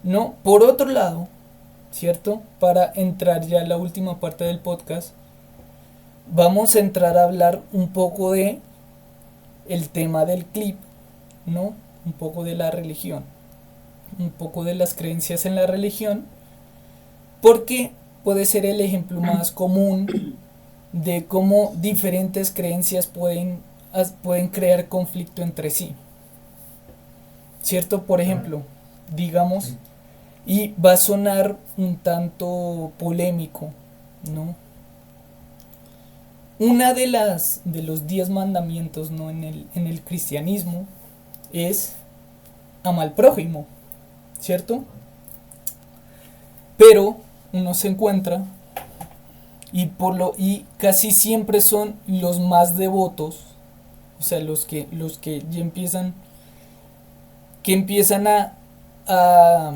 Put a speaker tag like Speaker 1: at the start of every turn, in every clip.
Speaker 1: No, por otro lado, ¿cierto? Para entrar ya a la última parte del podcast, vamos a entrar a hablar un poco de el tema del clip, ¿no? Un poco de la religión, un poco de las creencias en la religión, porque puede ser el ejemplo más común de cómo diferentes creencias pueden crear conflicto entre sí, ¿cierto? Por
Speaker 2: Ah,
Speaker 1: ejemplo, digamos,
Speaker 2: sí.
Speaker 1: y va a sonar un tanto polémico, ¿no? Una de los 10 mandamientos, ¿no? En el cristianismo es ama al prójimo, ¿cierto?
Speaker 2: Ajá.
Speaker 1: Pero uno se encuentra y casi siempre son los más devotos, o sea, los que ya empiezan a,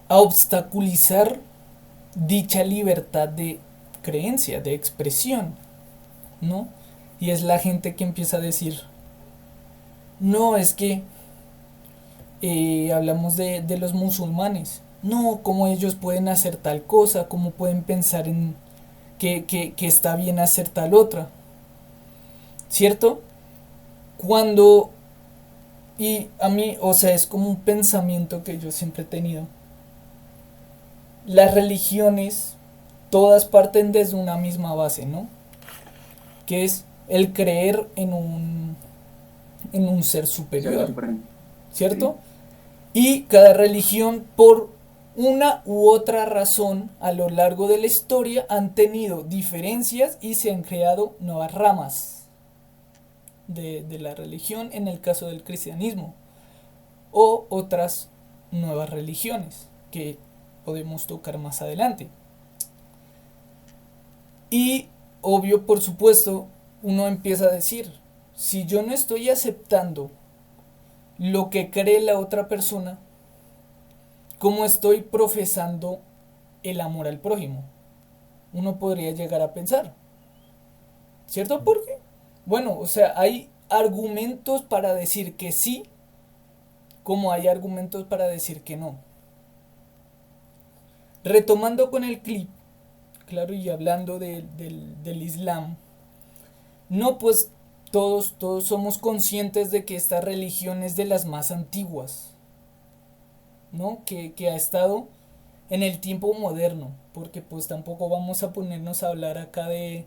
Speaker 1: a obstaculizar dicha libertad de creencia, de expresión, ¿no? Y es la gente que empieza a decir, no, es que hablamos de los musulmanes, no, cómo ellos pueden hacer tal cosa, cómo pueden pensar en que está bien hacer tal otra, ¿cierto? Cuando, y a mí, o sea, es como un pensamiento que yo siempre he tenido, las religiones todas parten desde una misma base, ¿no? Que es el creer en un ser
Speaker 2: Ser
Speaker 1: superior,
Speaker 2: supremo.
Speaker 1: ¿cierto?
Speaker 2: Sí.
Speaker 1: Y cada religión, por una u otra razón, a lo largo de la historia, han tenido diferencias y se han creado nuevas ramas de la religión, en el caso del cristianismo, o otras nuevas religiones que podemos tocar más adelante. Y obvio, por supuesto, uno empieza a decir, si yo no estoy aceptando lo que cree la otra persona, ¿cómo estoy profesando el amor al prójimo? Uno podría llegar a pensar, ¿cierto? Porque, bueno, o sea, hay argumentos para decir que sí, como hay argumentos para decir que no. Retomando con el clip, claro, y hablando del Islam, no, pues todos somos conscientes de que esta religión es de las más antiguas, ¿no? Que ha estado en el tiempo moderno, porque pues tampoco vamos a ponernos a hablar acá de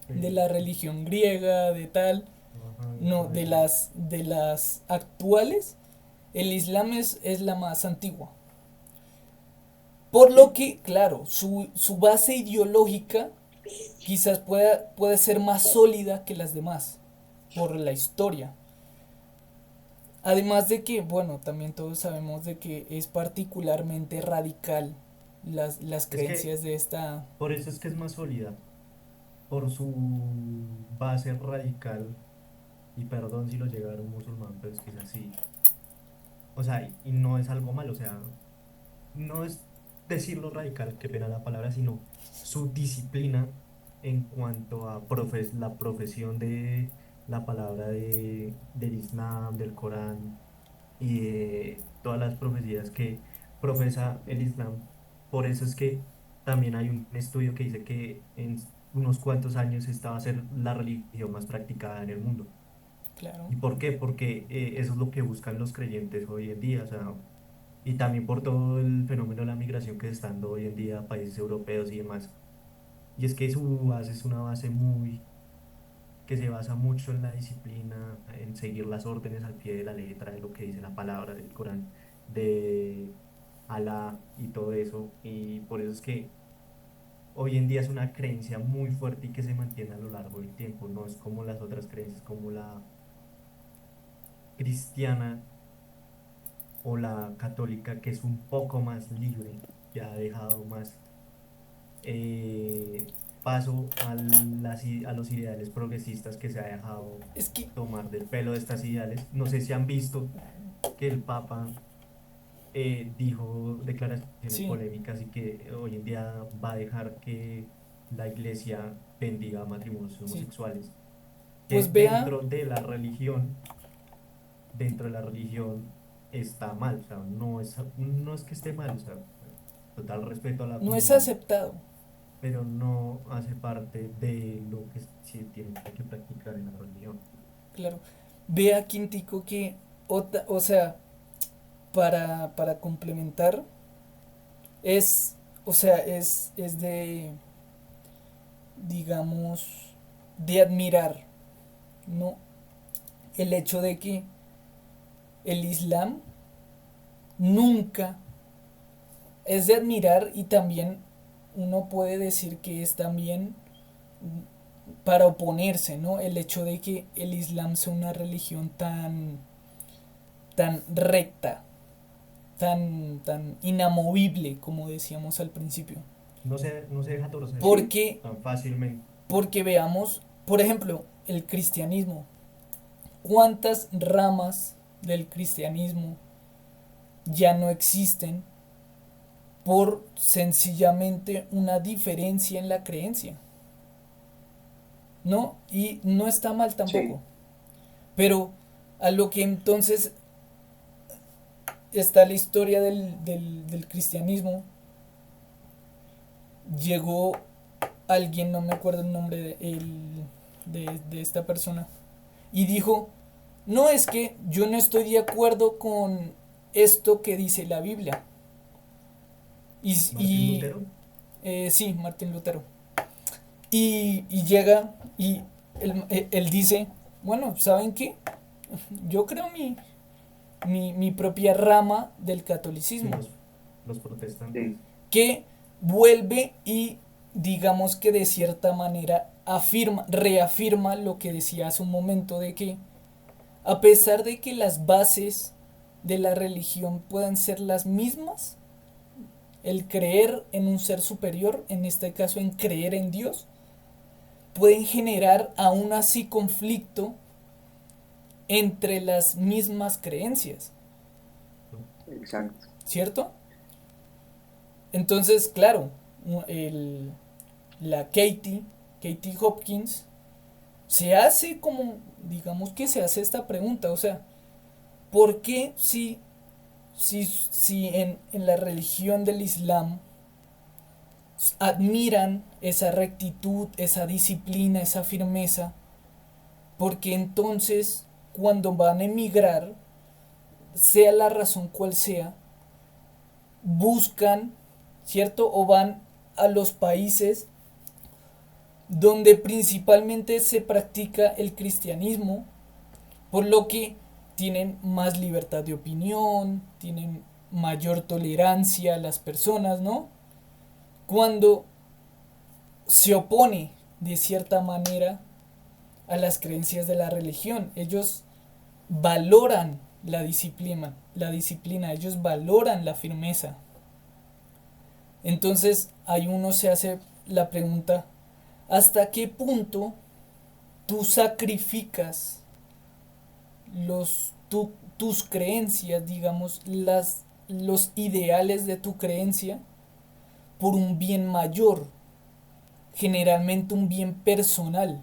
Speaker 2: Sí.
Speaker 1: la religión griega, de tal,
Speaker 2: Ajá, de
Speaker 1: no,
Speaker 2: todas
Speaker 1: de
Speaker 2: esas.
Speaker 1: las actuales, el Islam es la más antigua. Por lo
Speaker 2: Sí.
Speaker 1: que, claro, su base ideológica quizás pueda ser más sólida que las demás, por la historia. Además de que, bueno, también todos sabemos de que es particularmente radical las
Speaker 2: Es que
Speaker 1: creencias de esta.
Speaker 2: por eso es que es más sólida, por su base radical, y perdón si lo llegara un musulmán, pero es que es así. O sea, y no es algo malo, o sea, no es decirlo radical, qué pena la palabra, sino su disciplina en cuanto a la profesión de la palabra del Islam, del Corán y de todas las profecías que profesa el Islam. Por eso es que también hay un estudio que dice que en unos cuantos años esta va a ser la religión más practicada en el mundo.
Speaker 1: Claro.
Speaker 2: ¿Y por qué? Porque eso es lo que buscan los creyentes hoy en día, o sea, y también por todo el fenómeno de la migración que se está dando hoy en día a países europeos y demás. Y es que su base es una base que se basa mucho en la disciplina, en seguir las órdenes al pie de la letra de lo que dice la palabra del Corán, de Alá y todo eso. Y por eso es que hoy en día es una creencia muy fuerte y que se mantiene a lo largo del tiempo. No es como las otras creencias, como la cristiana o la católica, que es un poco más libre, que ha dejado más paso a los ideales progresistas que se ha dejado
Speaker 1: Es que,
Speaker 2: tomar del pelo de estas ideales. No sé si han visto que el Papa dijo declaraciones
Speaker 1: sí,
Speaker 2: polémicas y que hoy en día va a dejar que la iglesia bendiga matrimonios
Speaker 1: sí.
Speaker 2: homosexuales, que
Speaker 1: Pues vea,
Speaker 2: dentro de la religión está mal, o sea, no es que esté mal, o sea, total respeto a la
Speaker 1: No es
Speaker 2: opinión,
Speaker 1: aceptado,
Speaker 2: pero no hace parte de lo que se tiene que practicar en la religión.
Speaker 1: claro. Vea, Quintico, que, o sea, para complementar, es, o sea, es de, digamos, de admirar, ¿no? El hecho de que el Islam nunca es de admirar y también uno puede decir que es también para oponerse, ¿no? El hecho de que el Islam sea una religión tan recta, tan inamovible, como decíamos al principio.
Speaker 2: No se deja torcer
Speaker 1: Porque,
Speaker 2: tan fácilmente.
Speaker 1: porque veamos, por ejemplo, el cristianismo. ¿Cuántas ramas del cristianismo ya no existen por sencillamente una diferencia en la creencia? ¿No? Y no está mal tampoco.
Speaker 3: Sí,
Speaker 1: Pero a lo que entonces está la historia del cristianismo, llegó alguien, no me acuerdo el nombre de esta persona, y dijo, no es que yo no estoy de acuerdo con esto que dice la Biblia. Y,
Speaker 2: Martín
Speaker 1: y
Speaker 2: Lutero,
Speaker 1: sí, Martín Lutero. Y llega y él dice, bueno, ¿saben qué? Yo creo mi propia rama del
Speaker 2: sí,
Speaker 1: catolicismo,
Speaker 2: los protestantes.
Speaker 3: sí,
Speaker 1: que vuelve y digamos que de cierta manera reafirma lo que decía hace un momento de que a pesar de que las bases de la religión puedan ser las mismas, el creer en un ser superior, en este caso en creer en Dios, pueden generar aún así conflicto entre las mismas creencias,
Speaker 3: exacto.
Speaker 1: ¿cierto? Entonces, claro, el, la Katie Hopkins, se hace como, digamos que se hace esta pregunta, o sea, ¿por qué si en la religión del Islam admiran esa rectitud, esa disciplina, esa firmeza, porque entonces cuando van a emigrar, sea la razón cual sea, buscan, ¿cierto? O van a los países donde principalmente se practica el cristianismo, por lo que tienen más libertad de opinión, tienen mayor tolerancia a las personas, ¿no? Cuando se opone de cierta manera a las creencias de la religión, ellos valoran la disciplina, ellos valoran la firmeza. Entonces ahí uno se hace la pregunta, ¿hasta qué punto tú sacrificas tus creencias, digamos, los ideales de tu creencia por un bien mayor, generalmente un bien personal?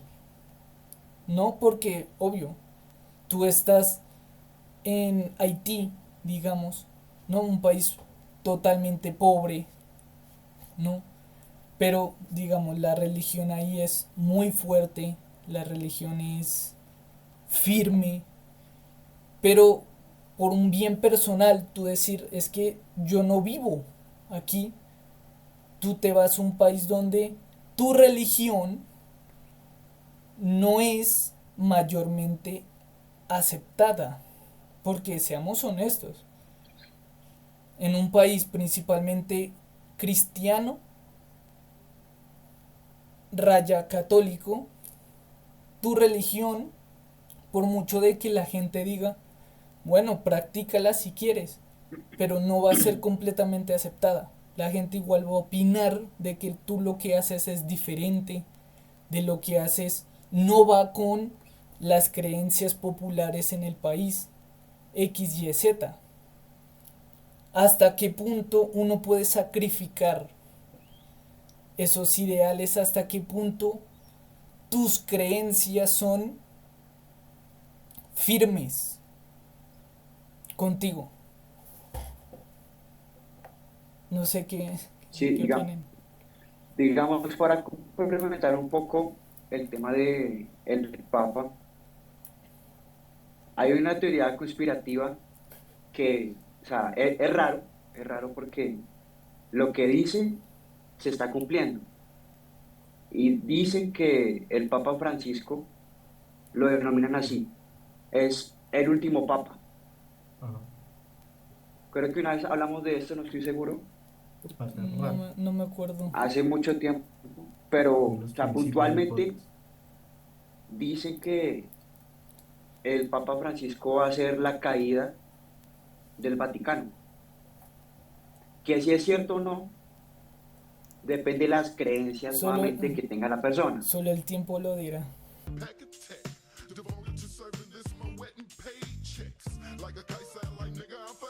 Speaker 1: No porque, obvio, tú estás en Haití, digamos, ¿no? Un país totalmente pobre, ¿no? Pero, digamos, la religión ahí es muy fuerte, la religión es firme, pero por un bien personal, tú decir, es que yo no vivo aquí, tú te vas a un país donde tu religión no es mayormente aceptada, porque seamos honestos, en un país principalmente cristiano, raya católico, tu religión, por mucho de que la gente diga, bueno, practícala si quieres, pero no va a ser completamente aceptada. La gente igual va a opinar de que tú lo que haces es diferente, de lo que haces no va con las creencias populares en el país, X, Y, Z. ¿Hasta qué punto uno puede sacrificar esos ideales? ¿Hasta qué punto tus creencias son firmes contigo? No sé qué,
Speaker 3: Sí,
Speaker 1: qué opinen.
Speaker 3: digamos, para complementar un poco el tema de el Papa, hay una teoría conspirativa que, o sea, es raro porque lo que dice se está cumpliendo. Y dicen que el Papa Francisco lo denominan así, es el último Papa.
Speaker 2: Ajá.
Speaker 3: Creo que una vez hablamos de esto, no estoy seguro,
Speaker 2: Va a ser raro.
Speaker 1: No me acuerdo.
Speaker 3: hace mucho tiempo, pero,
Speaker 2: En
Speaker 3: o
Speaker 2: los
Speaker 3: sea,
Speaker 2: principios del
Speaker 3: puntualmente
Speaker 2: podcast.
Speaker 3: dicen que el Papa Francisco va a ser la caída del Vaticano. Que si es cierto o no, depende de las creencias
Speaker 1: Solo,
Speaker 3: nuevamente que tenga la persona.
Speaker 1: solo el tiempo lo dirá.